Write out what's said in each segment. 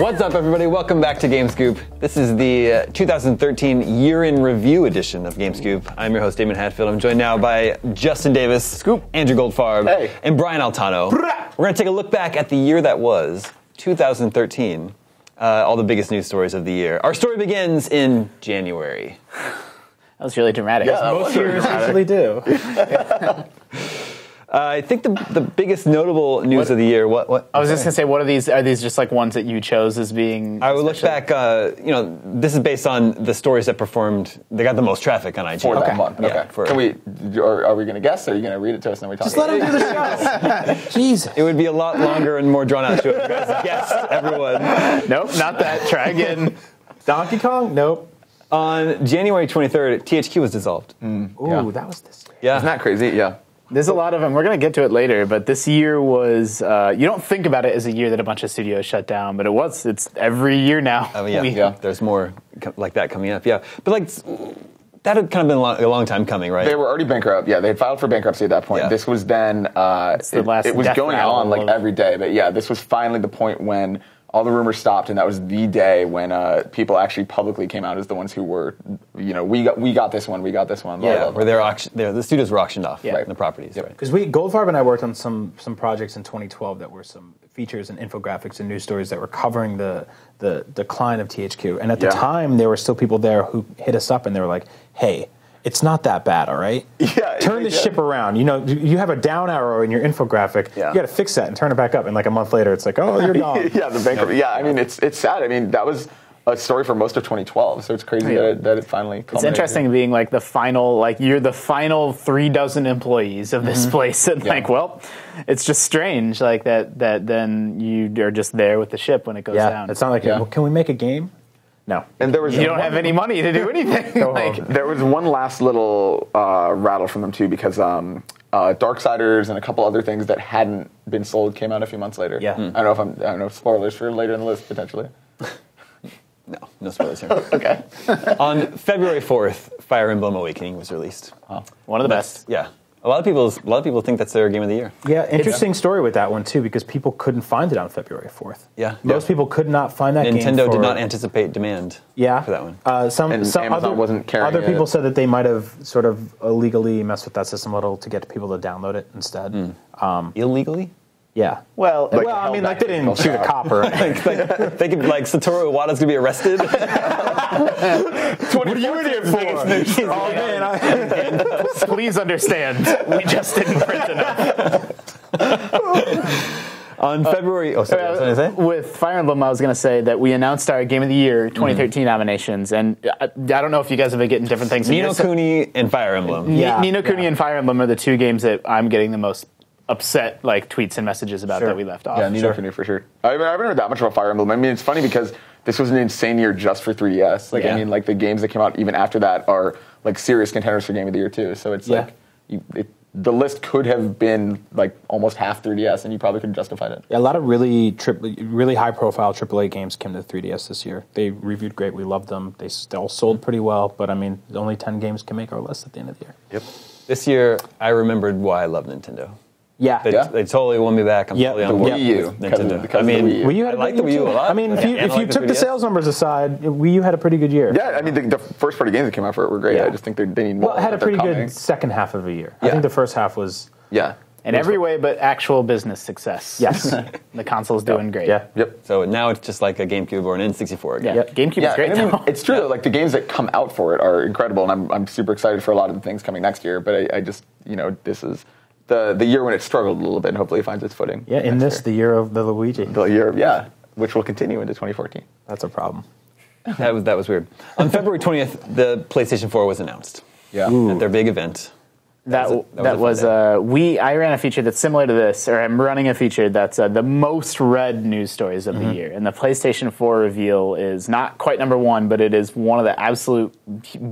What's up, everybody? Welcome back to GameScoop. This is the 2013 Year in Review edition of GameScoop. I'm your host, Damon Hatfield. I'm joined now by Justin Davis, Scoop, Andrew Goldfarb, hey, and Brian Altano. We're going to take a look back at the year that was, 2013. All the biggest news stories of the year. Our story begins in January. That was really dramatic. Yeah, most years usually do. I think the biggest notable news of the year. What? I was just gonna say, what are these? Are these just like ones that you chose as being? I would look back. This is based on the stories that performed. They got the most traffic on IGN for that month. Yeah, okay. Are we going to guess? Or are you going to read it to us and then we talk? Just let him do the show. Jesus. It would be a lot longer and more drawn out show if you guys guessed, everyone. Nope, not that. Try again. Donkey Kong? Nope. On January 23rd, THQ was dissolved. Ooh, that was this year. Yeah. Isn't that crazy? Yeah. There's a lot of them. We're going to get to it later, but this year was, you don't think about it as a year that a bunch of studios shut down, but it was. It's every year now. Oh, yeah. There's more like that coming up, yeah. But like, that had kind of been a long time coming, right? They were already bankrupt. Yeah, they had filed for bankruptcy at that point. Yeah. This was then, it was going on like every day, but yeah, this was finally the point when all the rumors stopped, and that was the day when people actually publicly came out as the ones who were, we got this one, blah, blah, blah. Where the studios were auctioned off, right, the properties, right? Because Goldfarb and I worked on some projects in 2012 that were some features and infographics and news stories that were covering the decline of THQ. And at the time, there were still people there who hit us up and they were like, "Hey, it's not that bad, all right? Yeah, turn the ship around. You have a down arrow in your infographic. Yeah. You got to fix that and turn it back up." And like a month later, it's like, "Oh, you're gone." Yeah, the bankruptcy. Yeah, I mean, it's sad. I mean, that was a story for most of 2012, so it's crazy that it finally culminated. It's interesting being like the final, you're the final 36 employees of this place, and it's just strange, like that then you are just there with the ship when it goes down. It's not like, well, can we make a game? No. And there was you don't have any money to do anything. There was one last little rattle from them too, because Darksiders and a couple other things that hadn't been sold came out a few months later. Yeah. I don't know if spoilers for later in the list potentially. No spoilers here. Okay. On February 4th, Fire Emblem Awakening was released. One of the best. Yeah. A lot of people think that's their game of the year. Yeah, interesting story with that one too, because people couldn't find it on February 4th. Yeah. Most people could not find that game. Nintendo did not anticipate demand for that one. Amazon wasn't carrying other people it. said that they might have sort of illegally messed with that system a little to get people to download it instead. Illegally? Yeah. Well, I mean, like they didn't shoot a cop or anything. They could, like, Satoru Iwata's gonna be arrested. What are you in here for? Oh man, Please understand, we just didn't print enough. On February, what was I going to say? With Fire Emblem, I was going to say that we announced our Game of the Year 2013 nominations, and I don't know if you guys have been getting different things. Ni no Kuni and Fire Emblem. Ni no Kuni and Fire Emblem are the two games that I'm getting the most upset tweets and messages about that we left off. Yeah, Ni no Kuni for sure. I haven't heard that much about Fire Emblem. I mean, it's funny because this was an insane year just for 3DS. I mean, the games that came out even after that are serious contenders for Game of the Year too. So it's the list could have been almost half 3DS, and you probably could have justified it. Yeah, a lot of really high-profile AAA games came to 3DS this year. They reviewed great. We loved them. They all sold pretty well, but I mean, only 10 games can make our list at the end of the year. Yep. This year, I remembered why I love Nintendo. Yeah. They totally won me back. I'm totally on board Wii U. with Nintendo. Because the Wii U. I like the Wii U a lot. I mean, if you took the sales numbers aside, Wii U had a pretty good year. Yeah, I mean, the first-party games that came out for it were great. Yeah. I just think they need more. Well, it had a pretty good second half of a year. Yeah. I think the first half was... Yeah. In every way but actual business success. Yes. The console's doing great. Yeah. Yep. So now it's just like a GameCube or an N64 again. Yeah. GameCube is great. I mean, it's true. Though, the games that come out for it are incredible, and I'm super excited for a lot of the things coming next year. But I just, this is the year when it struggled a little bit, and hopefully it finds its footing. Yeah, in this, the year of the Luigi. The year, which will continue into 2014. That's a problem. That was weird. On February 20th, the PlayStation 4 was announced. Yeah. At their big event. I ran a feature that's similar to this, or I'm running a feature that's the most read news stories of the year. And the PlayStation 4 reveal is not quite number one, but it is one of the absolute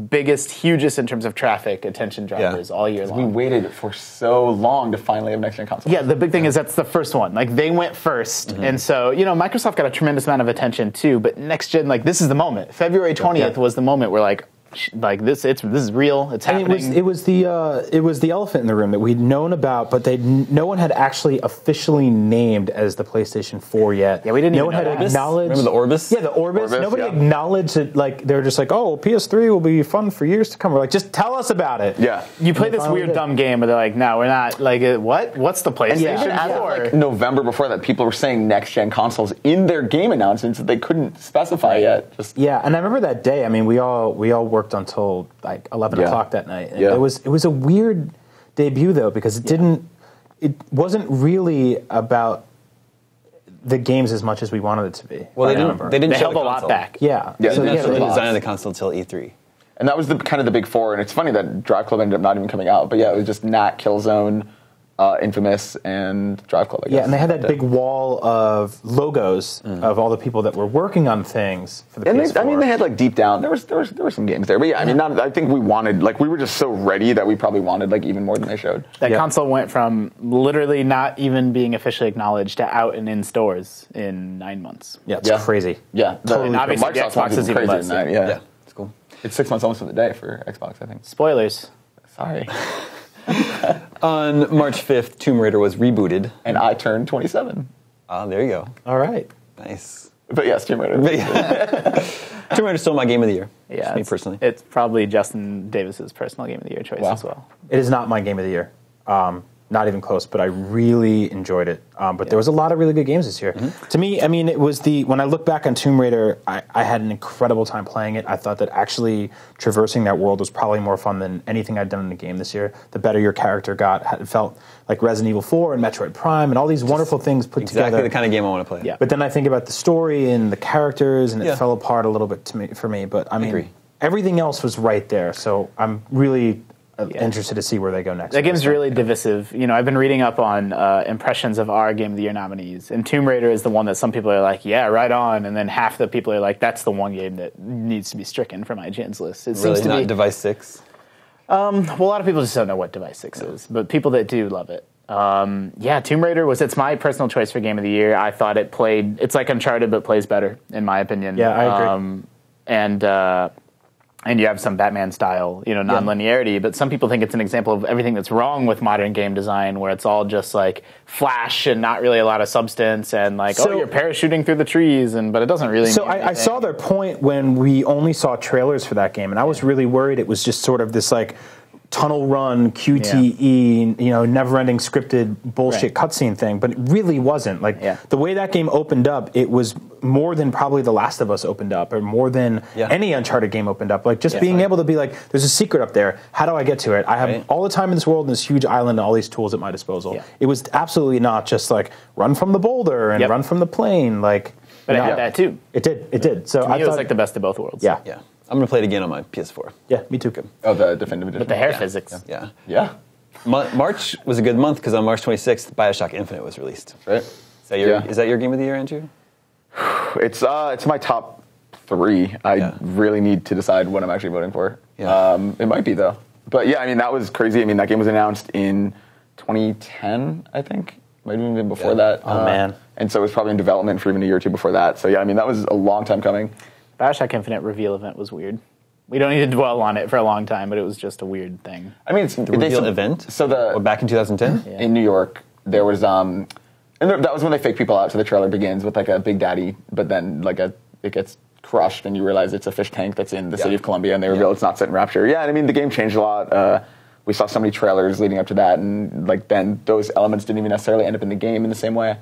biggest, hugest in terms of traffic attention drivers all year long. We waited for so long to finally have next-gen consoles. Yeah, the big thing is that's the first one. They went first. And so, Microsoft got a tremendous amount of attention too, but next gen, this is the moment. February 20th was the moment where like this is real. It's happening. It was the elephant in the room that we'd known about, but no one had actually officially named as the PlayStation 4 yet. Yeah, we didn't. No one had acknowledged. Remember the Orbis? Yeah, the Orbis. Nobody acknowledged it. Like they were just like, oh, PS3 will be fun for years to come. We're like, just tell us about it. Yeah. You play this weird dumb game, but they're like, no, we're not. Like, what? What's the PlayStation 4? As of, like, November before that, people were saying next gen consoles in their game announcements that they couldn't specify yet. Yeah, and I remember that day. I mean, we all worked until like 11 o'clock that night. And it was a weird debut though, because it wasn't really about the games as much as we wanted it to be. Well, they didn't show held the a lot console. back. Yeah. Yeah, So they they didn't show the the design of the console until E3. And that was kind of the big four. And it's funny that Drive Club ended up not even coming out. But yeah, it was just Knack, Killzone, Infamous, and Drive Club, I guess. Yeah, and they had that big wall of logos of all the people that were working on things for the PS4. They had like deep down, there were some games there. But yeah, I mean, I think we were just so ready that we probably wanted like even more than they showed. That console went from literally not even being officially acknowledged to out and in stores in 9 months. Yeah, it's crazy. Yeah, Totally. And obviously the Xbox is even less. Yeah, it's cool. It's 6 months almost of the day for Xbox, I think. Spoilers. Sorry. On March 5th, Tomb Raider was rebooted. And I turned 27. There you go. All right. Nice. But yes, Tomb Raider. Tomb Raider's still my game of the year. Yeah, Just me personally. It's probably Justin Davis's personal game of the year choice as well. It is not my game of the year. Not even close, but I really enjoyed it. But there was a lot of really good games this year. Mm-hmm. To me, I mean, it was when I look back on Tomb Raider, I had an incredible time playing it. I thought that actually traversing that world was probably more fun than anything I'd done in a game this year. The better your character got, it felt like Resident Evil 4 and Metroid Prime and all these wonderful things put together. Exactly the kind of game I want to play. Yeah. But then I think about the story and the characters, and it fell apart a little bit for me. But I mean, everything else was right there. So I'm really interested to see where they go next. That game's really divisive. You know, I've been reading up on impressions of our Game of the Year nominees, and Tomb Raider is the one that some people are like, yeah, right on, and then half the people are like, that's the one game that needs to be stricken from IGN's list. It seems to not be Device 6? Well, a lot of people just don't know what Device 6 is, but people that do love it. Tomb Raider it's my personal choice for Game of the Year. I thought it's like Uncharted, but plays better, in my opinion. Yeah, I agree. And you have some Batman style, non-linearity, but some people think it's an example of everything that's wrong with modern game design, where it's all just like flash and not really a lot of substance, and like, you're parachuting through the trees, but it doesn't really. So I saw their point when we only saw trailers for that game, and I was really worried it was just sort of this like tunnel run QTE, never-ending scripted bullshit cutscene thing, but it really wasn't. Like the way that game opened up, it was more than probably The Last of Us opened up, or more than any Uncharted game opened up. Like just being able to be like, there's a secret up there. How do I get to it? I have all the time in this world and this huge island and all these tools at my disposal. Yeah. It was absolutely not just like run from the boulder and run from the plane. Like, but it had that too. It did. So to me, it was like the best of both worlds. Yeah. I'm going to play it again on my PS4. Yeah, me too. Oh, the definitive edition. With the hair physics. Yeah. March was a good month because on March 26th, Bioshock Infinite was released. Right. Is that your game of the year, Andrew? It's my top 3. I really need to decide what I'm actually voting for. Yeah. It might be, though. But yeah, I mean, that was crazy. I mean, that game was announced in 2010, I think. Might have even before that. Oh, man. And so it was probably in development for even a year or two before that. So yeah, I mean, that was a long time coming. Bioshock Infinite reveal event was weird. We don't need to dwell on it for a long time, but it was just a weird thing. I mean, it's the reveal event. So back in 2010 in New York, there was and that was when they fake people out. So the trailer begins with like a Big Daddy, but then it gets crushed, and you realize it's a fish tank that's in the city of Columbia, and they reveal it's not set in Rapture. Yeah, and I mean, the game changed a lot. We saw so many trailers leading up to that, and like then those elements didn't even necessarily end up in the game in the same way.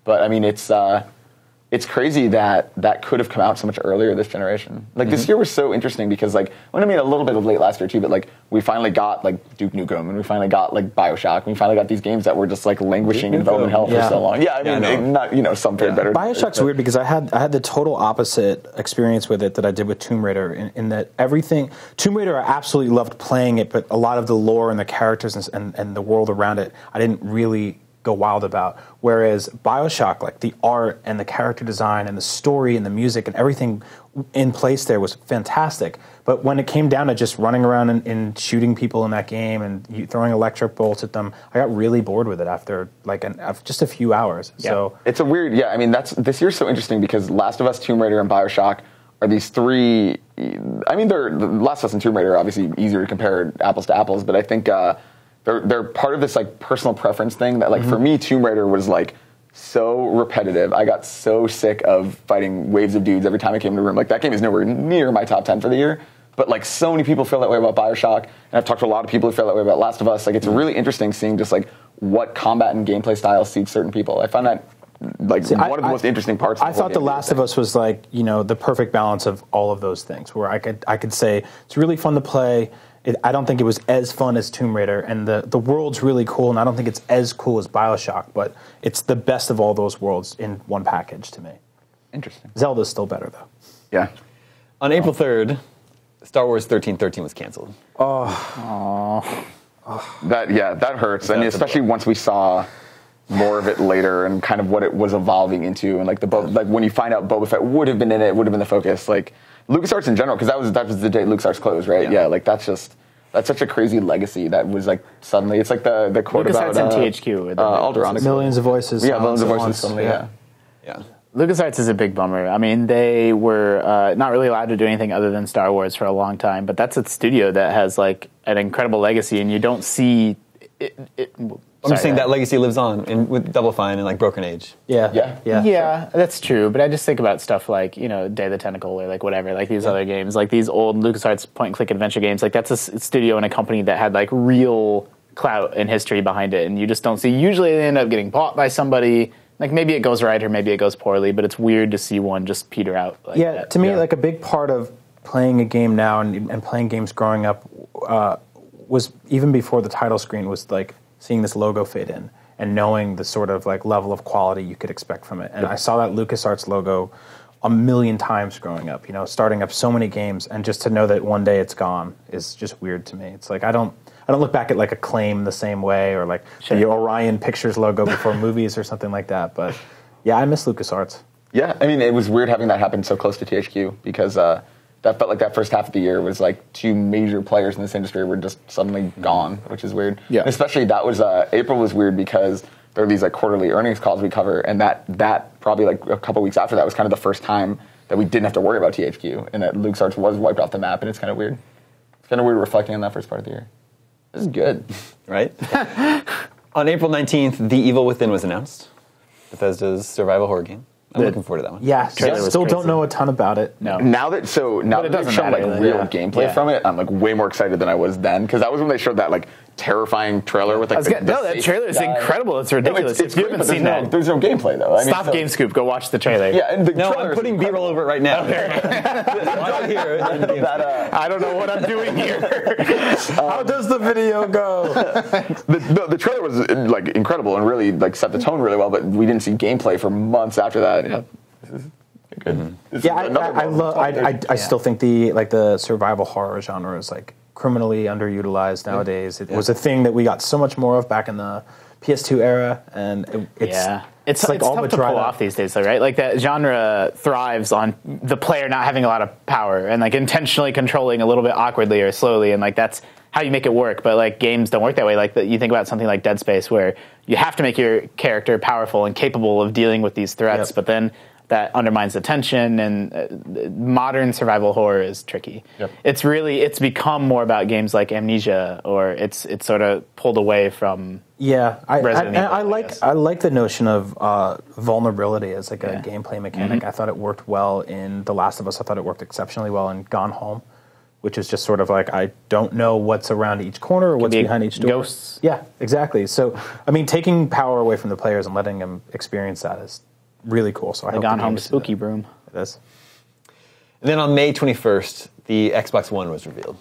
But I mean, it's crazy that could have come out so much earlier this generation. Like this year was so interesting because a little bit of late last year too, but like we finally got like Duke Nukem, and we finally got like Bioshock, and we finally got these games that were just like languishing in development hell for so long. Yeah, I mean, not some fared better. Bioshock's weird because I had the total opposite experience with it that I did with Tomb Raider, in that everything Tomb Raider I absolutely loved playing it, but a lot of the lore and the characters and the world around it I didn't really go wild about. Whereas Bioshock, like the art and the character design and the story and the music and everything in place there was fantastic. But when it came down to just running around and shooting people in that game and throwing electric bolts at them, I got really bored with it after just a few hours. Yeah. So it's a weird, I mean, this year's so interesting because Last of Us, Tomb Raider, and Bioshock are these three. I mean, The Last of Us and Tomb Raider are obviously easier to compare apples to apples, but I think they're part of this like personal preference thing that like for me, Tomb Raider was like so repetitive. I got so sick of fighting waves of dudes every time I came into a room. Like that game is nowhere near my top 10 for the year. But like so many people feel that way about Bioshock, and I've talked to a lot of people who feel that way about Last of Us. Like it's really interesting seeing just like what combat and gameplay styles suit certain people. I find that like one of the most interesting parts. I thought The Last of Us was like the perfect balance of all of those things. Where I could say it's really fun to play. I don't think it was as fun as Tomb Raider, and the world's really cool, and I don't think it's as cool as Bioshock, but it's the best of all those worlds in one package to me. Interesting. Zelda's still better though. Yeah. On April 3rd. Star Wars 1313 was canceled. That hurts. I mean, especially once we saw more of it later and kind of what it was evolving into, and like when you find out Boba Fett would have been in it, would have been the focus. Like LucasArts in general, because that was the day LucasArts closed, right? Yeah, like that's such a crazy legacy that was like suddenly it's like the quote LucasArts about and THQ. Alderaan. Millions of voices. Yeah, millions of voices suddenly. Yeah. LucasArts is a big bummer. I mean, they were not really allowed to do anything other than Star Wars for a long time, but that's a studio that has like an incredible legacy, and you don't see it. I'm just saying that legacy lives on with Double Fine and like Broken Age. Yeah, that's true. But I just think about stuff like Day of the Tentacle or like whatever, like these other games, like these old LucasArts point-and-click adventure games. Like that's a studio and a company that had like real clout and history behind it, and you just don't see. Usually, they end up getting bought by somebody. Like maybe it goes right or maybe it goes poorly, but it's weird to see one just peter out. Like that. To me, like a big part of playing a game now and playing games growing up was even before the title screen was like seeing this logo fade in and knowing the sort of like level of quality you could expect from it. And I saw that LucasArts logo a million times growing up. Starting up so many games, and just to know that one day it's gone is just weird to me. It's like I don't look back at like Acclaim the same way, or like the Orion Pictures logo before movies or something like that. But yeah, I miss LucasArts. Yeah, I mean, it was weird having that happen so close to THQ because that felt like that first half of the year was like two major players in this industry were just suddenly gone, which is weird. Yeah. And especially that was April was weird because there are these like quarterly earnings calls we cover, and that probably like a couple weeks after that was kind of the first time that we didn't have to worry about THQ and that LucasArts was wiped off the map, and it's kind of weird. It's kind of weird reflecting on that first part of the year. This is good, right? On April 19th, The Evil Within was announced. Bethesda's survival horror game. I'm looking forward to that one. Yeah, still don't know a ton about it. No. Now that they've shown like real gameplay from it, I'm like way more excited than I was then, because that was when they showed that like terrifying trailer with like that trailer is incredible. It's ridiculous. It's if you haven't seen that, there's no gameplay though. Stop Game Scoop. Go watch the trailer. Yeah, and I'm putting B-roll over it right now. I don't know what I'm doing here. How does the video go? The trailer was like incredible and really like set the tone really well, but we didn't see gameplay for months after that. Yeah, this is good. I still think the survival horror genre is like criminally underutilized nowadays. It was a thing that we got so much more of back in the PS2 era, and it's like all tough but to dried pull up. off these days, though, right? Like that genre thrives on the player not having a lot of power and like intentionally controlling a little bit awkwardly or slowly, and like that's how you make it work. But like games don't work that way. Like you think about something like Dead Space, where you have to make your character powerful and capable of dealing with these threats, but then that undermines the tension, and modern survival horror is tricky. Yep. It's become more about games like Amnesia, or it's sort of pulled away from. Yeah, I like the notion of vulnerability as like a gameplay mechanic. I thought it worked well in The Last of Us. I thought it worked exceptionally well in Gone Home, which is just sort of like I don't know what's around each corner or what's behind each door. Ghosts. Yeah, exactly. So I mean, taking power away from the players and letting them experience that is really cool. So I hope Gone Home spooky broom. It is. And then on May 21st, the Xbox One was revealed.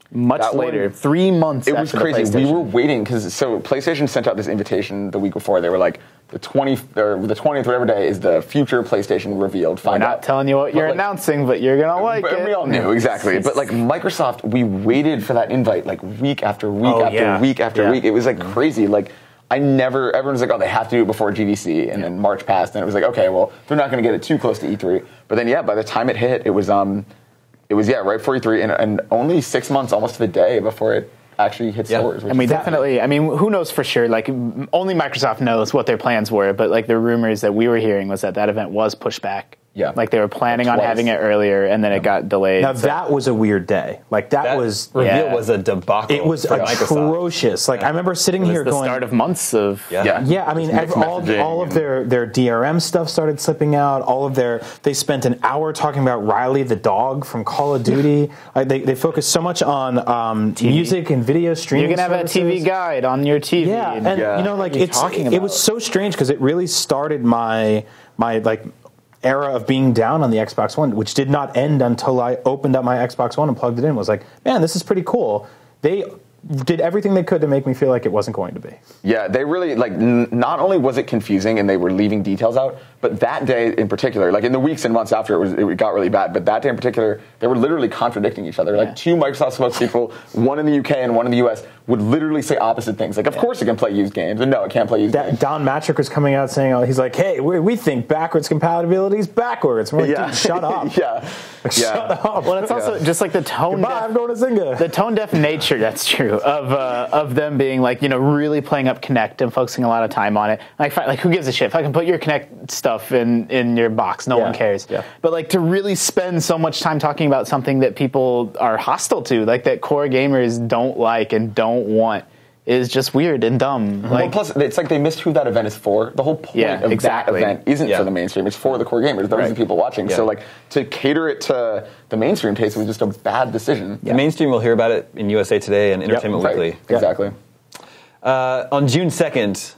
Much later, 3 months it after was crazy. The We were waiting because PlayStation sent out this invitation the week before. They were like, the 20th or whatever day is the future PlayStation revealed. We're not telling you what you're announcing, but you're gonna like it. We all knew exactly. But like Microsoft, we waited for that invite like week after week week after week. It was like crazy. Like everyone's like, oh, they have to do it before GDC, and then March passed, and it was like, okay, well, they're not going to get it too close to E3. But then by the time it hit, it was right before E3, and only 6 months, almost to the day before it actually hit stores. And we definitely, I mean, who knows for sure? Like, only Microsoft knows what their plans were, but like the rumors that we were hearing was that event was pushed back Yeah. Like they were planning on having it earlier, and then it got delayed. Now that was a weird day. Like that was reveal was a debacle. It was atrocious. Like I remember sitting here the going. Start of months of Yeah, I mean, all of their DRM stuff started slipping out. They spent an hour talking about Riley the dog from Call of Duty. They focused so much on music and video streaming. You can have services. a TV guide on your TV. Yeah, and you know, like it was so strange because it really started my like era of being down on the Xbox One, which did not end until I opened up my Xbox One and plugged it in. Was like, man, this is pretty cool. They did everything they could to make me feel like it wasn't going to be. Yeah, they really, like, not only was it confusing and they were leaving details out, but that day in particular, like in the weeks and months after it got really bad, but that day in particular, they were literally contradicting each other. Like two Microsoft spokespeople, one in the UK and one in the US, would literally say opposite things. Like, of course it can play used games, and no, it can't play used games. Don Matrick was coming out saying, he's like, hey, we think backwards compatibility is backwards. We're like, dude, shut up. Shut up. Well, it's also just like the tone deaf, I'm going to Zynga. The tone deaf nature, that's true, of them being like, really playing up Kinect and focusing a lot of time on it. Like who gives a shit? If I can put your Kinect stuff in your box, no one cares. Yeah. But like to really spend so much time talking about something that people are hostile to, like that core gamers don't like and don't want, is just weird and dumb. Well, plus, it's like they missed who that event is for. The whole point of that event isn't for the mainstream. It's for the core gamers. Those are the people watching. So, like, to cater it to the mainstream taste was just a bad decision. The mainstream will hear about it in USA Today and Entertainment Weekly. Exactly. On June 2nd,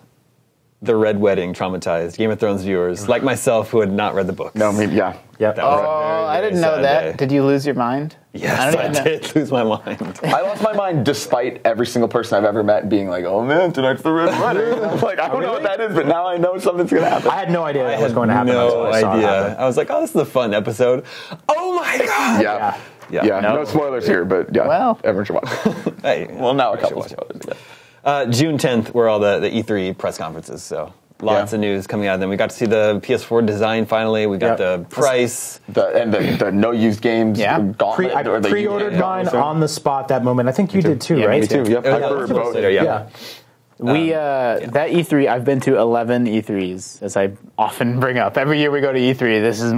the Red Wedding traumatized Game of Thrones viewers, like myself, who had not read the books. No, I mean, Yep. That was a very, I didn't very know sad that. day. Did you lose your mind? Yes, I did lose my mind. I lost my mind despite every single person I've ever met being like, oh man, tonight's the Red Wedding. I'm like, I don't know what that is, but now I know something's going to happen. I had no idea what was going to happen. No idea. I was like, oh, this is a fun episode. Oh my God. Yeah. No spoilers here, but everyone should watch it. Hey, well, now a couple of spoilers again. June 10th were all the E3 press conferences, so lots of news coming out of them. We got to see the PS4 design finally. We got the price. The no used games gauntlet. I pre-ordered mine on the spot that moment. I think you did too, right? Me too. Yep. That E3, I've been to 11 E3s, as I often bring up. Every year we go to E3, this is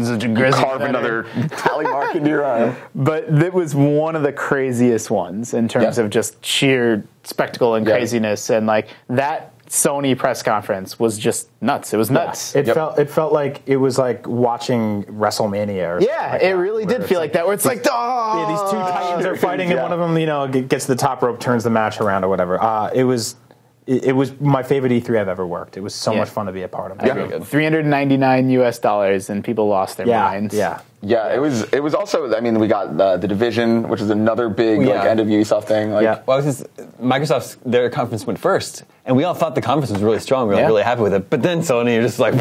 such a grizzly carve another tally mark into your arm. But it was one of the craziest ones in terms of just sheer spectacle and craziness. And like that Sony press conference was just nuts. It was nuts. It felt like it was like watching WrestleMania. Or it really did feel like that. Where it's like, these two titans are fighting, and one of them, gets the top rope, turns the match around or whatever. It was my favorite E3 I've ever worked. It was so much fun to be a part of. $399 US, and people lost their minds. Yeah, it was also, I mean, we got The Division, which is another big end of Ubisoft thing. Well, Microsoft's, their conference went first, and we all thought the conference was really strong. We were really happy with it. But then Sony, you're just like...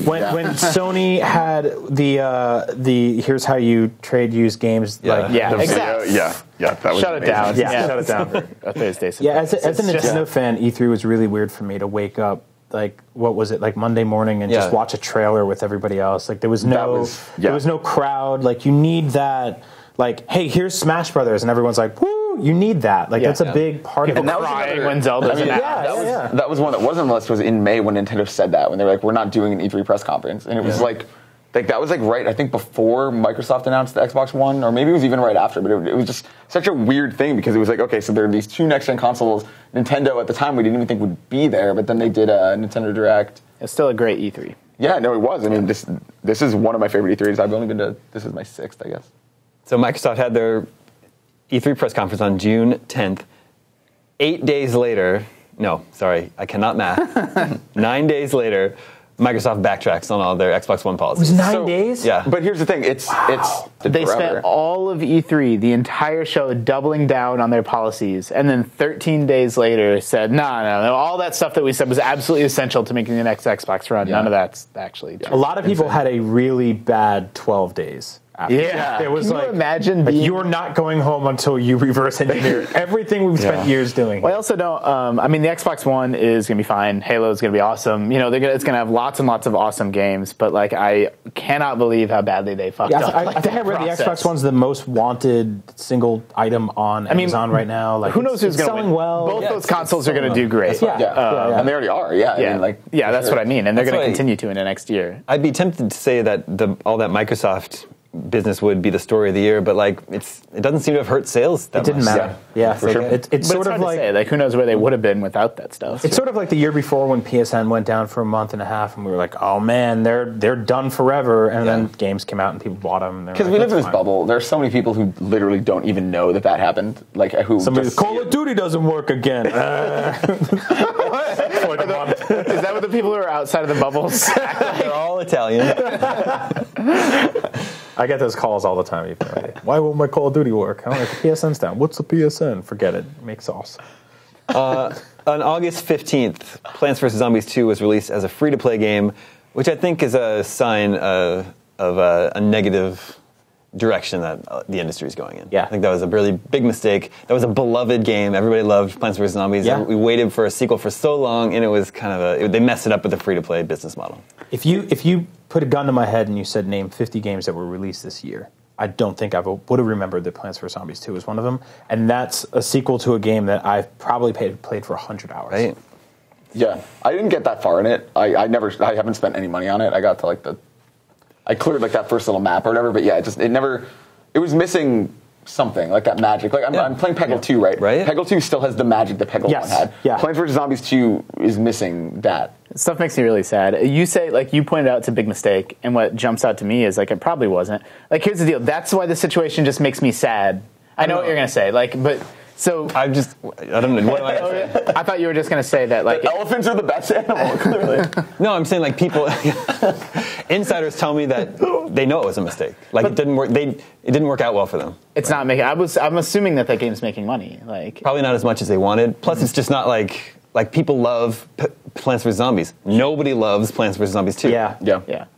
When Sony had the here's how you trade used games. Exactly. That was shut it down. Shut it down. A Thursday. As a Nintendo fan, E3 was really weird for me to wake up, like, what was it, like Monday morning and just watch a trailer with everybody else. Like, there was no crowd. Like, you need that, like, hey, here's Smash Brothers, and everyone's like, woo, you need that. Like, that's a big part of it. And that was when Zelda's that was one that wasn't on the list, was in May when Nintendo said that, when they were like, we're not doing an E3 press conference. And it was like that was like right, I think, before Microsoft announced the Xbox One, or maybe it was even right after, but it was just such a weird thing because it was like, okay, so there are these two next-gen consoles. Nintendo, at the time, we didn't even think would be there, but then they did a Nintendo Direct. It's still a great E3. Yeah, no, it was. I mean, this is one of my favorite E3s. I've only been to, this is my 6th, I guess. So Microsoft had their E3 press conference on June 10th. 8 days later, no, sorry, I cannot math. 9 days later, Microsoft backtracks on all their Xbox One policies. It was 9 days? Yeah. But here's the thing, they spent all of E3, the entire show, doubling down on their policies, and then 13 days later said, no, all that stuff that we said was absolutely essential to making the next Xbox run. None of that's actually true. A lot of people had a really bad 12 days after. Yeah. It was Can you like, imagine being... you're not going home until you reverse engineer everything we've spent years doing. Well, I also don't, I mean, the Xbox One is going to be fine. Halo's going to be awesome. You know, it's going to have lots and lots of awesome games, but like, I cannot believe how badly they fucked up. I think I read the Xbox One's the most wanted single item on Amazon right now. Like, who knows who's going to selling win? well. Both those consoles are going to do great. And they already are. Yeah. I mean, like, that's what I mean. And they're going to why- continue to in the next year. I'd be tempted to say that all that Microsoft business would be the story of the year, but like it doesn't seem to have hurt sales that much. It didn't matter. Yeah, for sure. It's But sort it's of hard like to say. Like, who knows where they would have been without that stuff. it's sort of like the year before when PSN went down for a month and a half, and we were like, "Oh man, they're done forever." And then games came out and people bought them. Because we live in this bubble. There's so many people who literally don't even know that happened. Like, who Somebody, Call of Duty doesn't work again. Is that what the people who are outside of the bubbles? They're all Italian. I get those calls all the time. Even why won't my Call of Duty work? I'm like, the PSN's down. What's the PSN? Forget it. Make sauce. On August 15th, Plants vs. Zombies 2 was released as a free-to-play game, which I think is a sign of a negative direction that the industry is going in. Yeah. I think that was a really big mistake. That was a beloved game. Everybody loved Plants vs. Zombies. Yeah. We waited for a sequel for so long, and it was kind of they messed it up with the free-to-play business model. If you put a gun to my head and you said name 50 games that were released this year, I don't think I would have remembered that Plants vs. Zombies 2 was one of them. And that's a sequel to a game that I've probably played for 100 hours. Right? Yeah, I didn't get that far in it. I haven't spent any money on it. I got to like I cleared like that first little map or whatever. But yeah, it was missing something like that magic. Like I'm playing Peggle 2, right? Right. Peggle 2 still has the magic that Peggle 1 had. Yeah. Plants vs. Zombies 2 is missing that. Stuff makes me really sad. You say, like, you pointed out it's a big mistake, and what jumps out to me is, like, it probably wasn't. Like, here's the deal. That's why the situation just makes me sad. I know what you're going to say. Like, but, so... I don't know. What am I gonna say? I thought you were just going to say that, like... Elephants are the best animal, clearly. No, I'm saying like people, insiders tell me that they know it was a mistake. Like it didn't work. It didn't work out well for them. It's not making... I'm assuming that game's making money. Like, Probably not as much as they wanted. Plus, it's just not like people love Plants vs. Zombies. Nobody loves Plants vs. Zombies 2. Yeah.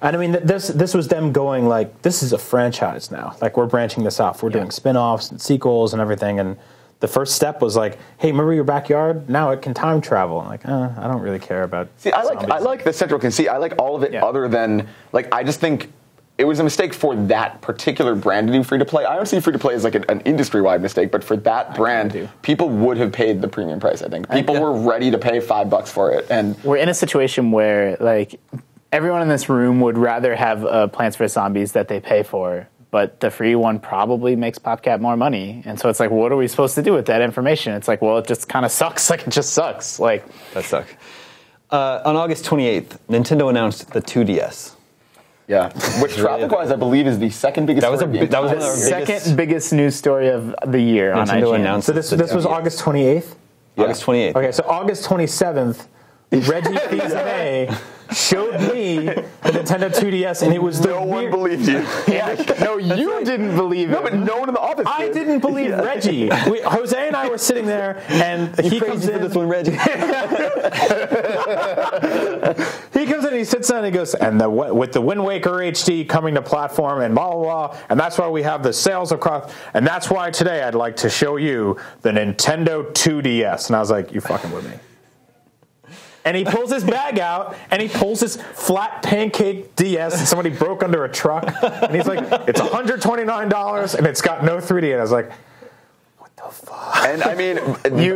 And I mean, this was them going like, this is a franchise now. Like, we're branching this off. We're doing spin-offs and sequels and everything. And the first step was like, hey, remember your backyard? Now it can time travel. I'm like, I don't really care about. See, I like the central conceit. I like all of it other than, like, I just think it was a mistake for that particular brand to do free-to-play. I don't see free-to-play as like an industry-wide mistake, but for that brand, people would have paid the premium price, I think. People were ready to pay $5 for it. And we're in a situation where, like, everyone in this room would rather have Plants vs. Zombies that they pay for, but the free one probably makes PopCap more money. And so it's like, what are we supposed to do with that information? It's like, well, it just kind of sucks. Like, it just sucks. Like, That sucks. On August 28th, Nintendo announced the 2DS. yeah, which traffic-wise, I believe, is the second biggest. That was one of our second biggest news story of the year on Nintendo IGN. announced. So this was August 28th? August 28th. Okay, so August 27th, Reggie Fils-Aimé showed me the Nintendo 2DS, and it was No one believed you. No, you didn't believe it. No, but no one in the office I did. didn't believe Reggie. Jose and I were sitting there, and he comes in. For this one, Reggie. He comes in, and he sits down, and he goes, and with the Wind Waker HD coming to platform, and blah, blah, blah, and that's why we have the sales across, and that's why today I'd like to show you the Nintendo 2DS. And I was like, you fucking with me. And he pulls his bag out, and he pulls his flat pancake DS that somebody broke under a truck. And he's like, it's $129, and it's got no 3D. And I was like, what the fuck? And I mean, Andrew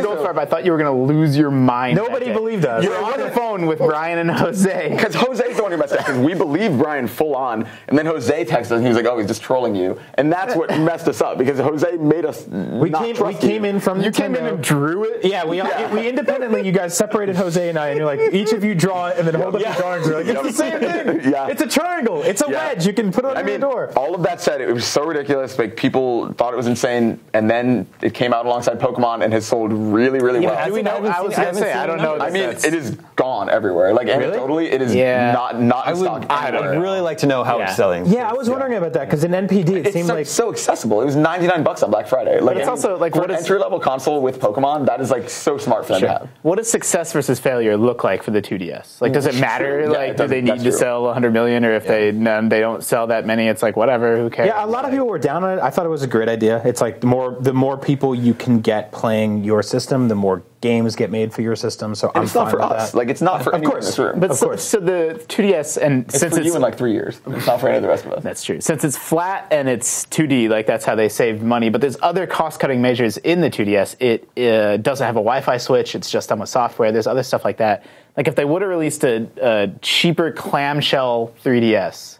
Goldfarb, I thought you were going to lose your mind. Nobody believed us. You're on the phone with Brian and Jose. because Jose's the one who messed up. Because we believed Brian full on, and then Jose texted us, and he was like, "Oh, he's just trolling you," and that's what messed us up. Because Jose made us We came in from You Nintendo. came in and drew it? Yeah, we independently, you guys separated Jose and I, and you're like, each of you draw it and then hold up your drawings. You're like, it's the same thing. Yeah. It's a triangle. It's a wedge. You can put it on your door. All of that said, it was so ridiculous. Like, people thought it was insane, and then and it came out alongside Pokemon and has sold really, really well. Do we know? I was going to say, I don't know. I mean, it is gone everywhere. Like, anecdotally, it is not in stock. I would really like to know how it's selling. Yeah, I was wondering about that because in NPD it seemed like so accessible. It was $99 on Black Friday. Like, but it's also like for an entry-level console with Pokemon, that is like so smart for them to have. What does success versus failure look like for the 2DS? Like, does it matter? Like, do they need to sell 100 million, or if they don't sell that many, it's like whatever, who cares? Yeah, a lot of people were down on it. I thought it was a great idea. It's like the more people you can get playing your system, the more games get made for your system. So it's not for us. Like, it's not for anyone in this room. But so the 2DS, and it's for you in like 3 years. It's not for any of the rest of us. That's true. Since it's flat and it's 2D, like that's how they saved money. But there's other cost-cutting measures in the 2DS. It doesn't have a Wi-Fi switch. It's just done with software. There's other stuff like that. Like if they would have released a cheaper clamshell 3DS.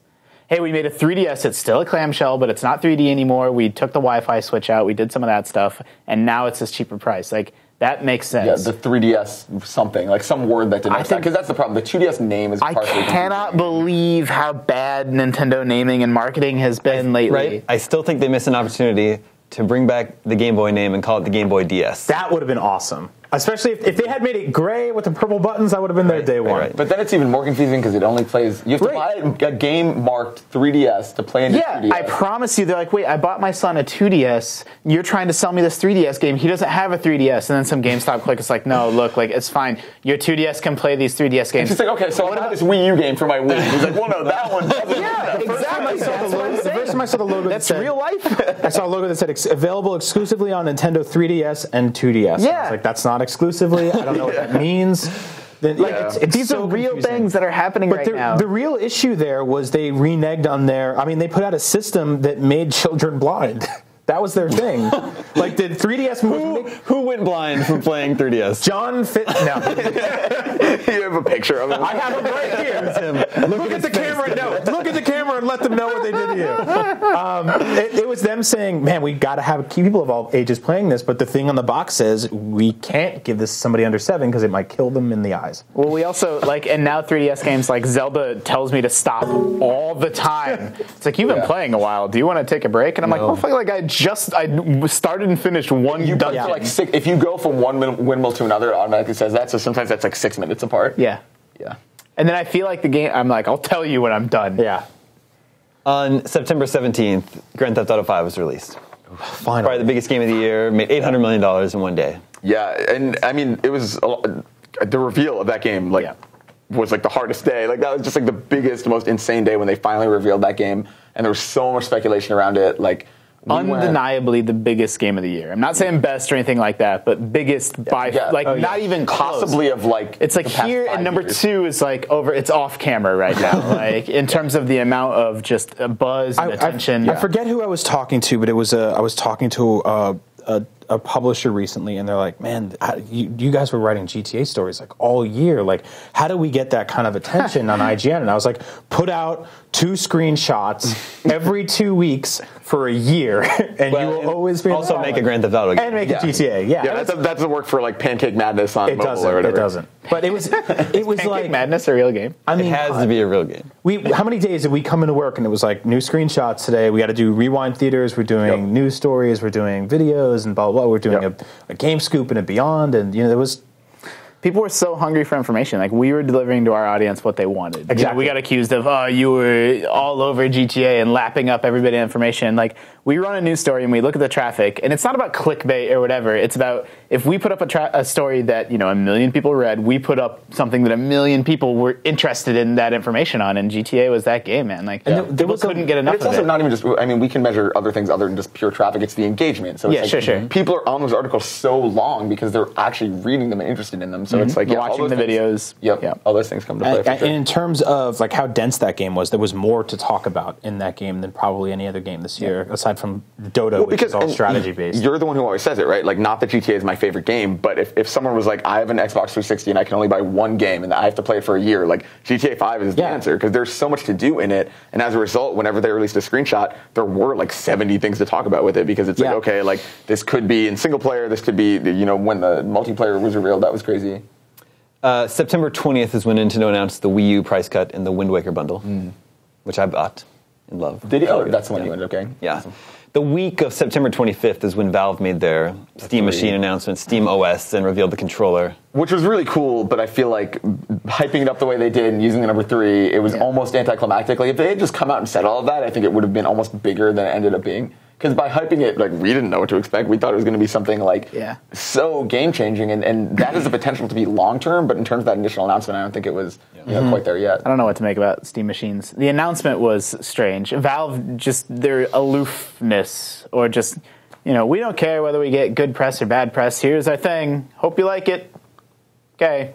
Hey, we made a 3DS. It's still a clamshell, but it's not 3D anymore. We took the Wi-Fi switch out. We did some of that stuff, and now it's this cheaper price. Like, that makes sense. Yeah, the 3DS something, like some word that didn't because that's the problem. The 2DS name is partially I cannot believe how bad Nintendo naming and marketing has been lately. Right? I still think they missed an opportunity to bring back the Game Boy name and call it the Game Boy DS. That would have been awesome. Especially if they had made it gray with the purple buttons, I would have been there day one. But then it's even more confusing because it only plays... You have to buy a game marked 3DS to play in your 2DS. I promise you, they're like, wait, I bought my son a 2DS. You're trying to sell me this 3DS game. He doesn't have a 3DS. And then some GameStop click is like, no, look, like it's fine. Your 2DS can play these 3DS games. And she's like, okay, so what about this Wii U game for my Wii? He's like, well, no, that one doesn't. Yeah, exactly. The first time I saw the logo that's real life. I saw a logo that said available exclusively on Nintendo 3DS and 2DS. Yeah. And I was like, that's not exclusively. I don't know what that means. These are real things that are happening right now. The real issue there was they reneged on they put out a system that made children blind. That was their thing. Like the 3DS Who went blind from playing 3DS? John Fit. No. You have a picture of him. I have him right here. Look at the camera. No, look at the camera and let them know what they did to you. It was them saying, "Man, we got to have people of all ages playing this." But the thing on the box says we can't give this to somebody under 7 because it might kill them in the eyes. Well, we also and now 3DS games like Zelda tells me to stop all the time. It's like you've been playing a while. Do you want to take a break? And I'm like, oh, like I started and finished one. Like if you go from one windmill to another, it automatically says that. So sometimes that's like 6 minutes apart. Yeah. Yeah. And then I feel like the game, I'm like, I'll tell you when I'm done. Yeah. On September 17th, Grand Theft Auto 5 was released. Finally. Probably the biggest game of the year, made $800 million in one day. Yeah, and I mean, it was the reveal of that game, was like the hardest day. Like that was just like the biggest, most insane day when they finally revealed that game, and there was so much speculation around it. Like undeniably the biggest game of the year. I'm not saying best or anything like that, but biggest by not even close. Possibly of like it's like here and number 2 is like over. It's off camera right now. Like in terms of the amount of just buzz and attention. I forget who I was talking to, but it was I was talking to a publisher recently, and they're like, "Man, you guys were writing GTA stories like all year. Like, how do we get that kind of attention on IGN?" And I was like, "Put out 2 screenshots every 2 weeks for a year, and you will always be also make a Grand Theft Auto game and make a GTA." Yeah, that doesn't work for like Pancake Madness on mobile or whatever. It doesn't. But it was Pancake like Madness a real game. I mean, it has to be a real game. How many days did we come into work and it was like new screenshots today? We got to do rewind theaters. We're doing news stories. We're doing videos and blah blah blah. We're doing a game scoop and a beyond, and there was. People were so hungry for information. Like, we were delivering to our audience what they wanted. Exactly. We got accused of, you were all over GTA and lapping up everybody information. Like, we run a news story and we look at the traffic, and it's not about clickbait or whatever. It's about if we put up a story that, 1 million people read, we put up something that 1 million people were interested in that information on, and GTA was that game, man. Like, people couldn't get enough of it. It's also not even just, we can measure other things other than just pure traffic. It's the engagement. So it's sure. People are on those articles so long because they're actually reading them and interested in them. So it's like, watching the videos. Yep. All those things come to play. For sure. And in terms of like how dense that game was, there was more to talk about in that game than probably any other game this year, aside from Dota, which is all strategy based. You're the one who always says it, right? Like, not that GTA is my favorite game, but if someone was like, I have an Xbox 360 and I can only buy one game and I have to play it for a year, like GTA 5 is the answer, because there's so much to do in it. And as a result, whenever they released a screenshot, there were like 70 things to talk about with it, because it's like, okay, like this could be in single player, this could be, when the multiplayer was revealed, that was crazy. September 20th is when Nintendo announced the Wii U price cut in the Wind Waker bundle, which I bought. in love. Did he? Oh, that's the one you ended up getting? Yeah. The week of September 25th is when Valve made their Steam Machine announcement, Steam OS, and revealed the controller. Which was really cool, but I feel like hyping it up the way they did and using the number 3, it was almost anticlimactic. Like, if they had just come out and said all of that, I think it would have been almost bigger than it ended up being. Because by hyping it, like, we didn't know what to expect. We thought it was going to be something, like, so game-changing, and that has the potential to be long-term, but in terms of that initial announcement, I don't think it was quite there yet. I don't know what to make about Steam Machines. The announcement was strange. Valve, just their aloofness, or just, we don't care whether we get good press or bad press. Here's our thing. Hope you like it. Okay.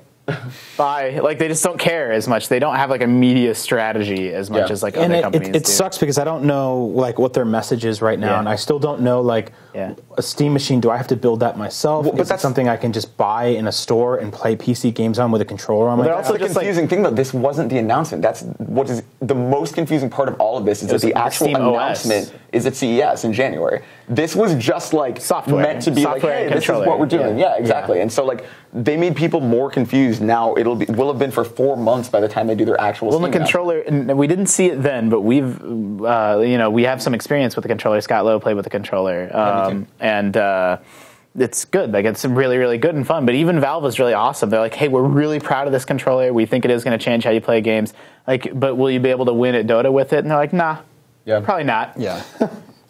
Bye. Like, they just don't care as much. They don't have like a media strategy as much as like other companies do. It sucks because I don't know like what their message is right now, and I still don't know like a Steam machine. Do I have to build that myself? Is it something I can just buy in a store and play PC games on with a controller on? That's the confusing thing, though. This wasn't the announcement. That's what is the most confusing part of all of this, is that the actual announcement is at CES in January. This was just like software meant to be like, hey, this is what we're doing. Yeah, exactly. And so like they made people more confused. Now will have been for 4 months by the time they do their actual. Well, the controller, and we didn't see it then, but we've we have some experience with the controller. Scott Lowe played with the controller, and it's good. Like, it's really, really good and fun. But even Valve was really awesome. They're like, hey, we're really proud of this controller. We think it is going to change how you play games. Like, but will you be able to win at Dota with it? And they're like, nah, probably not. Yeah.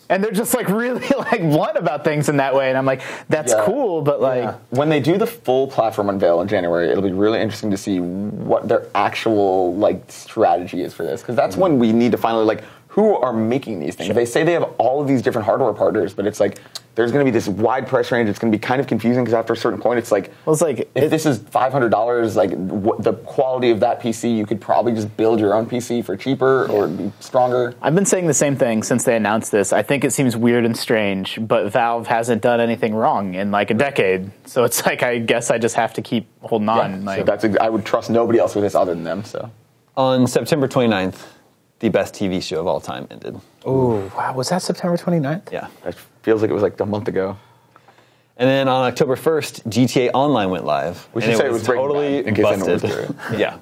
And they're just like really like blunt about things in that way, and I'm like, that's cool, but like when they do the full platform unveil in January, it'll be really interesting to see what their actual like strategy is for this, because that's when we need to finally like, who are making these things? They say they have all of these different hardware partners, but it's like there's going to be this wide price range. It's going to be kind of confusing because after a certain point, it's like, if this is $500, like the quality of that PC, you could probably just build your own PC for cheaper or be stronger. I've been saying the same thing since they announced this. I think it seems weird and strange, but Valve hasn't done anything wrong in like a decade. So it's like, I guess I just have to keep holding on. Like, so I would trust nobody else with this other than them. So on September 29th, the best TV show of all time ended. Oh, wow. Was that September 29th? Yeah. It feels like it was like a month ago. And then on October 1st, GTA Online went live. We should say it was totally busted. Yeah.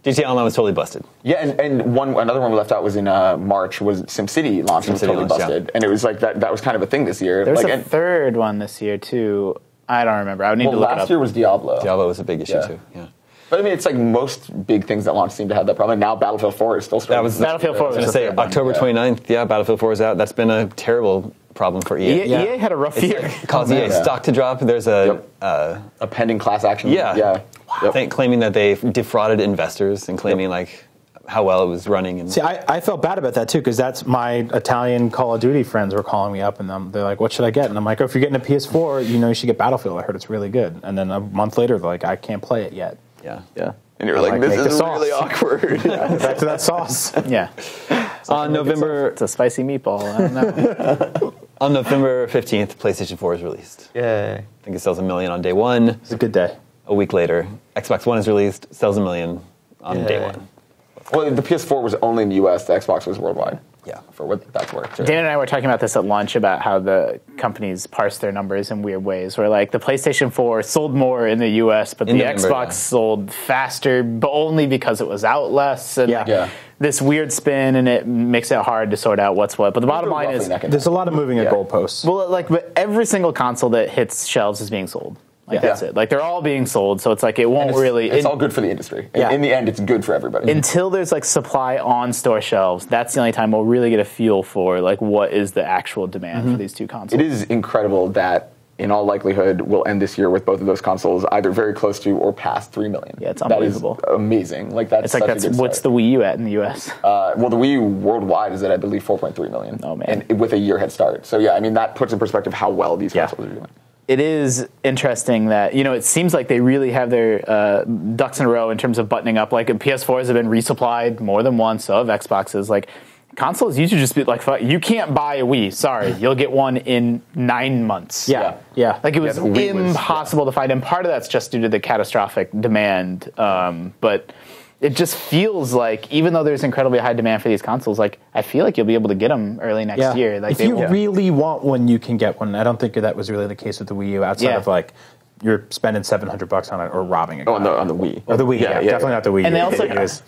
GTA Online was totally busted. Yeah, and another one we left out was in March, was SimCity launched and was totally busted. And it was like, that was kind of a thing this year. There's a third one this year, too. I don't remember. I would need to look it up. Last year was Diablo. Diablo was a big issue, too. Yeah. But I mean, it's like most big things that launch seem to have that problem. And now Battlefield 4 is still struggling. Battlefield 4 was going to say October 29th. Yeah, Battlefield 4 is out. That's been a terrible problem for EA. EA had a rough year. Caused EA stock to drop. There's a pending class action. Yeah. Wow. Claiming that they defrauded investors and claiming like how well it was running. And see, I felt bad about that too, because that's my Italian Call of Duty friends were calling me up, and they're like, "What should I get?" And I'm like, "Oh, if you're getting a PS4, you should get Battlefield. I heard it's really good." And then a month later, they're like, "I can't play it yet." Yeah. And you're like, this is really awkward. Back to that sauce. Yeah. On November... It's a spicy meatball. I don't know. On November 15th, PlayStation 4 is released. Yay. I think it sells 1 million on day one. It's a good day. A week later, Xbox One is released, sells 1 million on day one. Well, the PS4 was only in the US. The Xbox was worldwide. Yeah. For what that's worth. Dan and I were talking about this at lunch about how the companies parse their numbers in weird ways. Where like the PlayStation 4 sold more in the US, but the Xbox sold faster, but only because it was out less. And this weird spin, and it makes it hard to sort out what's what. But the bottom line is, there's a lot of moving at goalposts. Well, but every single console that hits shelves is being sold. That's it. Like, they're all being sold, so it's like it won't really... It's all good for the industry. In the end, it's good for everybody. Until there's, like, supply on store shelves, that's the only time we'll really get a feel for, like, what is the actual demand for these two consoles. It is incredible that, in all likelihood, we'll end this year with both of those consoles either very close to or past 3 million. Yeah, it's unbelievable. That is amazing. Like, that's such a good start. What's the Wii U at in the US? Well, the Wii U worldwide is at, I believe, 4.3 million. Oh, man. And with a year head start. So, yeah, I mean, that puts in perspective how well these consoles are doing. It is interesting that, it seems like they really have their ducks in a row in terms of buttoning up. Like, PS4s have been resupplied more than once of Xboxes. Like, consoles used to just be like, you can't buy a Wii. Sorry, you'll get one in 9 months. Yeah. Like, it was impossible to find. And part of that's just due to the catastrophic demand. But it just feels like, even though there's incredibly high demand for these consoles, like, I feel like you'll be able to get them early next year. Like, if you really want one, you can get one. I don't think that was really the case with the Wii U, outside of, like, you're spending $700 on it or robbing a guy. On the Wii. Or the Wii, definitely not the Wii. And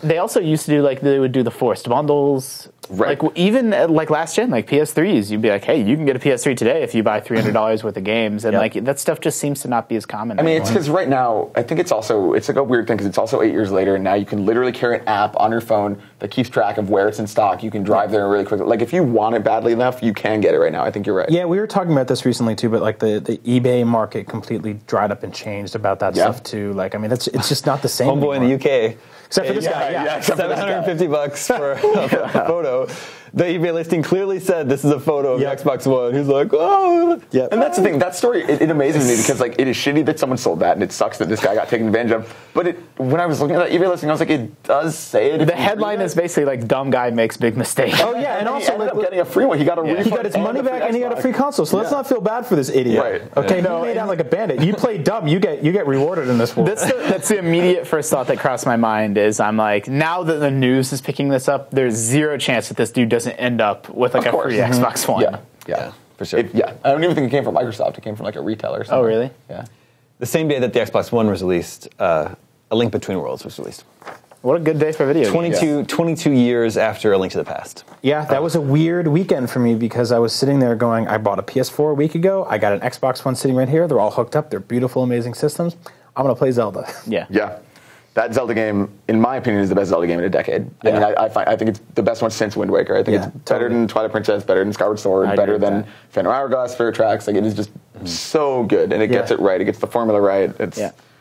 they also used to do, like, they would do the forced bundles Right. Like even like last gen, like PS3s, you'd be like, hey, you can get a PS3 today if you buy $300 worth of games, and like that stuff just seems to not be as common. I mean, anymore. it's because right now, I think it's like a weird thing because it's also 8 years later, and now you can literally carry an app on your phone that keeps track of where it's in stock. You can drive there really quickly. Like if you want it badly enough, you can get it right now. I think you're right. Yeah, we were talking about this recently too, but like the eBay market completely dried up and changed about that stuff too. Like, I mean, it's just not the same. Homeboy in the UK. Except for this guy, $750 for a photo. The eBay listing clearly said this is a photo of the Xbox One. He's like, oh. Yeah. And that's the thing. That story, it amazes me because like it is shitty that someone sold that, and it sucks that this guy got taken advantage of. But when I was looking at that eBay listing, I was like, it does say it. The headline is basically like "dumb guy makes big mistake." Oh yeah, and also he ended up getting a free one. He got a refund. He got his money back and he got a free console. So let's not feel bad for this idiot. Right. Okay, no, he made out like a bandit. You play dumb, you get rewarded in this world. That's the immediate first thought that crossed my mind. Is I'm like, now that the news is picking this up, there's zero chance that this dude doesn't end up with like a free Xbox One. Yeah, for sure. I don't even think it came from Microsoft. It came from like a retailer or something. Oh, really? Yeah. The same day that the Xbox One was released, A Link Between Worlds was released. What a good day for video games. 22 years after A Link to the Past. Yeah, that was a weird weekend for me because I was sitting there going, I bought a PS4 a week ago. I got an Xbox One sitting right here. They're all hooked up. They're beautiful, amazing systems. I'm going to play Zelda. Yeah. Yeah. That Zelda game, in my opinion, is the best Zelda game in a decade. Yeah. I think it's the best one since Wind Waker. I think it's better than Twilight Princess, better than Skyward Sword, better than Phantom Hourglass, Fair Tracks. Like, it is just so good, and it gets it right. It gets the formula right.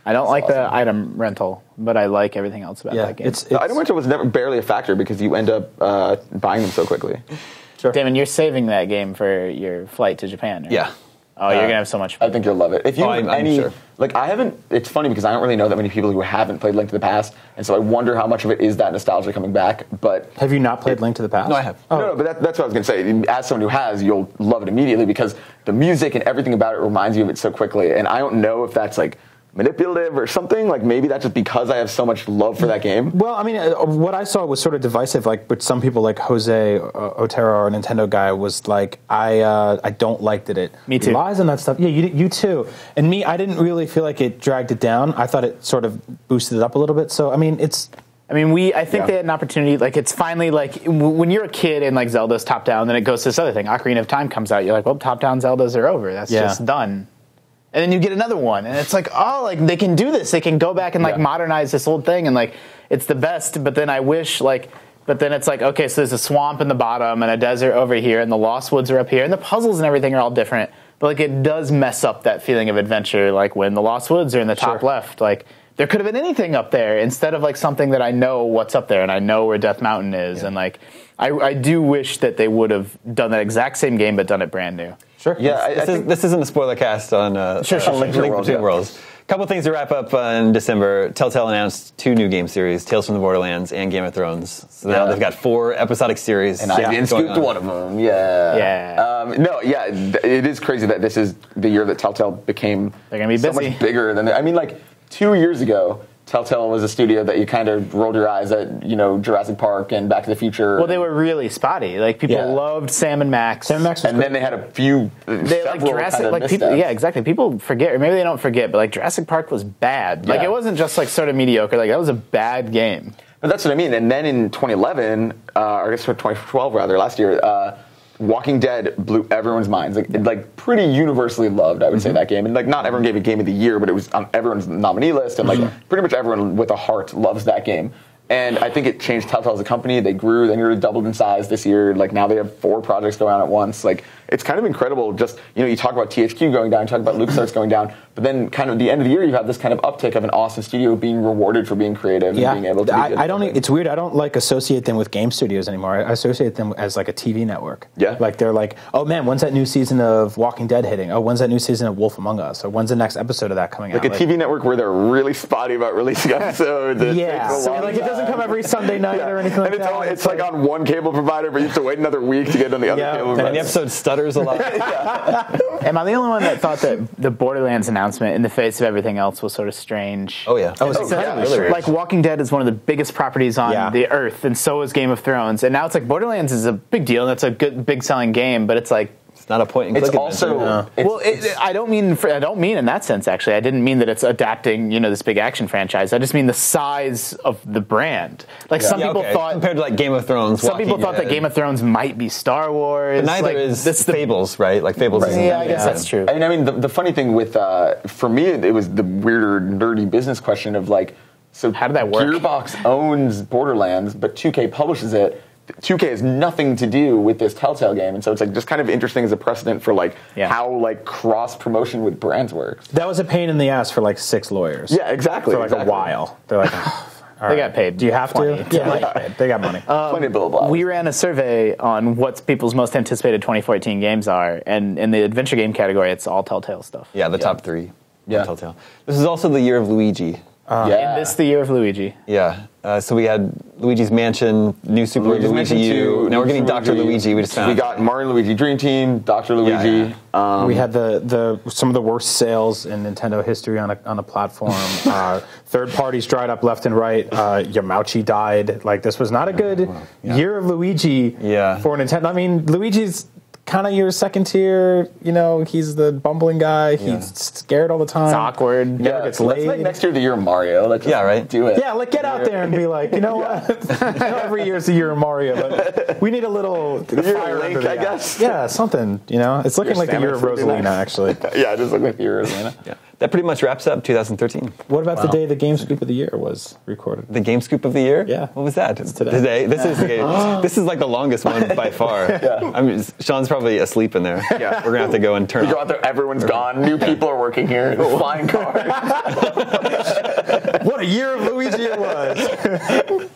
I don't like the item rental, but I like everything else about that game. The item rental was barely a factor because you end up buying them so quickly. Sure. Damon, you're saving that game for your flight to Japan, right? Yeah. Oh, you're gonna have so much fun. I think you'll love it. If you I'm sure. Like, I haven't. It's funny because I don't really know that many people who haven't played Link to the Past, and so I wonder how much of it is that nostalgia coming back. But have you not played Link to the Past? No, I have. Oh. No, but that's what I was going to say. As someone who has, you'll love it immediately because the music and everything about it reminds you of it so quickly. And I don't know if that's like manipulative or something. Like, maybe that's just because I have so much love for that game. Well, I mean, what I saw was sort of divisive. Like, but some people, like Jose Otero, our Nintendo guy, was like, I don't like that it Me too. relies on that stuff. Yeah, you too. And me, I didn't really feel like it dragged it down. I thought it sort of boosted it up a little bit. So, I mean, I think they had an opportunity. Like, it's finally like when you're a kid and like Zelda's top down, then it goes to this other thing. Ocarina of Time comes out. You're like, well, top down Zeldas are over. That's just done. And then you get another one, and it's like, oh, like they can do this. They can go back and like modernize this old thing, and like it's the best. But then I wish but then it's like, okay, so there's a swamp in the bottom and a desert over here, and the Lost Woods are up here, and the puzzles and everything are all different. But like it does mess up that feeling of adventure, like when the Lost Woods are in the top left, like. There could have been anything up there instead of like something that I know what's up there and I know where Death Mountain is. And like, I do wish that they would have done that exact same game but done it brand new. Sure. Yeah, this isn't a spoiler cast on Link Between Worlds. A couple things to wrap up in December. Telltale announced 2 new game series, Tales from the Borderlands and Game of Thrones. So now they've got 4 episodic series. And I didn't scoop one of them. It is crazy that this is the year that Telltale became They're gonna be so busy. much bigger than I mean, like 2 years ago, Telltale was a studio that you kind of rolled your eyes at, Jurassic Park and Back to the Future. Well, they were really spotty. Like people loved Sam and Max. Sam and Max was and great. then they had a few. They like Jurassic, like people. Yeah, exactly. People forget, or maybe they don't forget, but like Jurassic Park was bad. Like it wasn't just like sort of mediocre. Like that was a bad game. But that's what I mean. And then in 2011, or I guess 2012 rather, last year. Walking Dead blew everyone's minds. Like pretty universally loved, I would say, that game. And like not everyone gave it Game of the Year, but it was on everyone's nominee list, and like pretty much everyone with a heart loves that game. And I think it changed Telltale as a company. They grew. They nearly doubled in size this year. Like now they have 4 projects going on at once. Like it's kind of incredible. Just you talk about THQ going down, you talk about LucasArts going down, but then kind of the end of the year you have this kind of uptick of an awesome studio being rewarded for being creative and being able to. Be good I don't. It's weird. I don't like associate them with game studios anymore. I associate them as like a TV network. Yeah. Like they're like, oh man, when's that new season of Walking Dead hitting? Oh, when's that new season of Wolf Among Us? Or when's the next episode of that coming out? Like a TV network where they're really spotty about releasing episodes. So like it doesn't come every Sunday night or anything like that. And it's like on one cable provider, but you have to wait another week to get on the other cable provider. And the episode stutters a lot. Am I the only one that thought that the Borderlands announcement in the face of everything else was sort of strange? Oh yeah. It's incredibly strange. Like Walking Dead is one of the biggest properties on the earth, and so is Game of Thrones. And now it's like Borderlands is a big deal, and it's a good, big selling game, but it's like It's not a point and click. It's also I don't mean in that sense. Actually, I didn't mean that it's adapting, this big action franchise. I just mean the size of the brand. Like some people thought compared to like Game of Thrones. Some people thought that Game of Thrones might be Star Wars. But neither is Fables, right? Like Fables. Right. I guess that's true. I mean, the funny thing with for me, it was the weirder, nerdy business question of like, so how did that work? Gearbox owns Borderlands, but 2K publishes it. 2K has nothing to do with this Telltale game, and so it's like just kind of interesting as a precedent for like how like cross promotion with brands works. That was a pain in the ass for like 6 lawyers. Yeah, exactly. For like a while. They're like, they got paid. Do you have to? Yeah, they got money. Plenty of billable hours. We ran a survey on what people's most anticipated 2014 games are, and in the adventure game category, it's all Telltale stuff. Yeah, the top 3. Yeah, Telltale. This is also the year of Luigi. And this the year of Luigi. Yeah. So we had Luigi's Mansion, New Super Luigi U. Now we're getting Dr. Luigi. We got Mario and Luigi Dream Team, Dr. Luigi. Yeah. We had the some of the worst sales in Nintendo history on a platform. Third parties dried up left and right. Yamauchi died. Like this was not a good year of Luigi for Nintendo. I mean, Luigi's kind of your second tier, he's the bumbling guy. He's scared all the time. It's awkward. Never gets laid. Let's make next year the year of Mario. Let's just do it. Yeah, like get out there and be like, you know what? I know every year's the year of Mario, but we need a little fire Link, under I guess. Yeah, something. It's looking like the year of Rosalina, actually. Yeah, it does look like the year of Rosalina. Yeah. That pretty much wraps up 2013. What about the day the Game Scoop of the Year was recorded? The Game Scoop of the Year? Yeah. What was that? It's today. This is the game. This is like the longest one by far. I mean, Sean's probably asleep in there. Yeah. We're going to have to go and turn You go out there, everyone's gone. New people are working here. Flying cars. What a year of Luigi it was.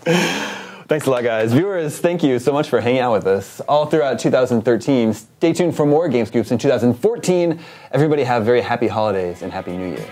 Thanks a lot, guys. Viewers, thank you so much for hanging out with us all throughout 2013. Stay tuned for more Game Scoops in 2014. Everybody have very happy holidays and Happy New Year.